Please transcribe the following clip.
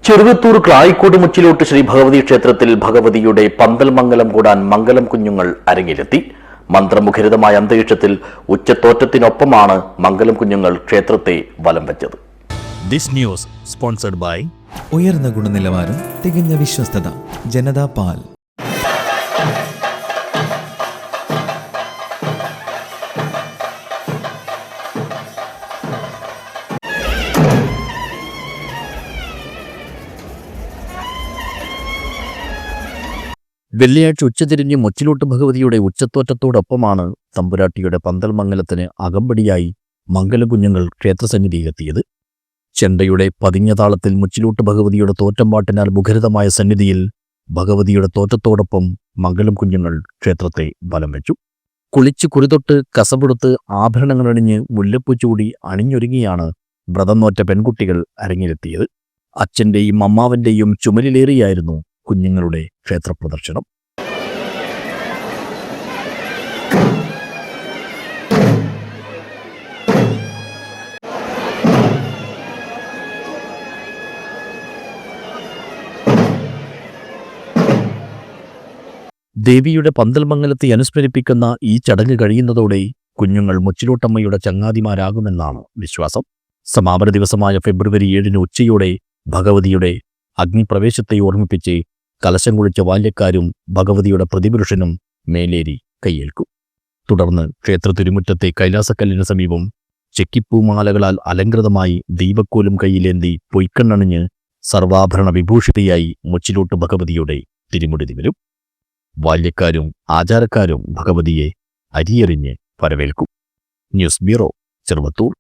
ചെറുവത്തൂർ ക്ലായിക്കോട് മുച്ചിലോട്ട് ശ്രീ ഭഗവതി ക്ഷേത്രത്തിൽ ഭഗവതിയുടെ പന്തൽ മംഗലം കൂടാൻ മംഗലം കുഞ്ഞുങ്ങൾ അരങ്ങിലെത്തി. മന്ത്രമുഖരിതമായ അന്തരീക്ഷത്തിൽ ഉച്ചത്തോറ്റത്തിനൊപ്പമാണ് മംഗലം കുഞ്ഞുങ്ങൾ ക്ഷേത്രത്തെ വലം വച്ചത്. ദിസ് ന്യൂസ് സ്പോൺസർഡ് ബൈ ഉയർന്ന ഗുണനിലവാരം, തികഞ്ഞ വിശ്വസ്തത, ജനതാ പാൽ. വെള്ളിയാഴ്ച ഉച്ചതിരിഞ്ഞ് മുച്ചിലോട്ട് ഭഗവതിയുടെ ഉച്ചത്തോറ്റത്തോടൊപ്പമാണ് തമ്പുരാട്ടിയുടെ പന്തൽ മംഗലത്തിന് അകമ്പടിയായി മംഗലം കുഞ്ഞുങ്ങൾ ക്ഷേത്രസന്നിധിയിലെത്തിയത്. ചെണ്ടയുടെ പതിഞ്ഞ താളത്തിൽ മുച്ചിലോട്ട് ഭഗവതിയുടെ തോറ്റംപാട്ടിനാൽ മുഖരിതമായ സന്നിധിയിൽ ഭഗവതിയുടെ തോറ്റത്തോടൊപ്പം മംഗലം കുഞ്ഞുങ്ങൾ ക്ഷേത്രത്തെ വലം വെച്ചു. കുളിച്ച് കുറിതൊട്ട് കസപെടുത്ത് ആഭരണങ്ങളണിഞ്ഞ് മുല്ലപ്പൂ ചൂടി അണിഞ്ഞൊരുങ്ങിയാണ് വ്രതം നോറ്റ പെൺകുട്ടികൾ അരങ്ങിലെത്തിയത്. അച്ഛൻ്റെയും അമ്മാവൻ്റെയും ചുമലിലേറിയായിരുന്നു കുഞ്ഞുങ്ങളുടെ ക്ഷേത്രപ്രദർശനം. ദേവിയുടെ പന്തൽ മംഗലത്തെ അനുസ്മരിപ്പിക്കുന്ന ഈ ചടങ്ങ് കഴിയുന്നതോടെ കുഞ്ഞുങ്ങൾ മുച്ചിലോട്ടമ്മയുടെ ചങ്ങാതിമാരാകുമെന്നാണ് വിശ്വാസം. സമാപന ദിവസമായ ഫെബ്രുവരി 7 ഉച്ചയോടെ ഭഗവതിയുടെ അഗ്നിപ്രവേശത്തെ ഓർമ്മിപ്പിച്ച് കലശം കുളിച്ച ബാല്യക്കാരും ഭഗവതിയുടെ പ്രതിപുരുഷനും മേലേരി കൈയേൽക്കും. തുടർന്ന് ക്ഷേത്ര തിരുമുറ്റത്തെ കൈലാസക്കല്ലിന് സമീപം ചെക്കിപ്പൂമാലകളാൽ അലങ്കൃതമായി ദീപക്കോലും കൈയിലേന്തി പൊയ്ക്കണ്ണണിഞ്ഞ് സർവാഭരണ വിഭൂഷിതയായി മുച്ചിലോട്ട് ഭഗവതിയുടെ തിരുമുടി നിവരും. ബാല്യക്കാരും ആചാരക്കാരും ഭഗവതിയെ അരിയെറിഞ്ഞ് വരവേൽക്കും. News bureau, Cheruvathur.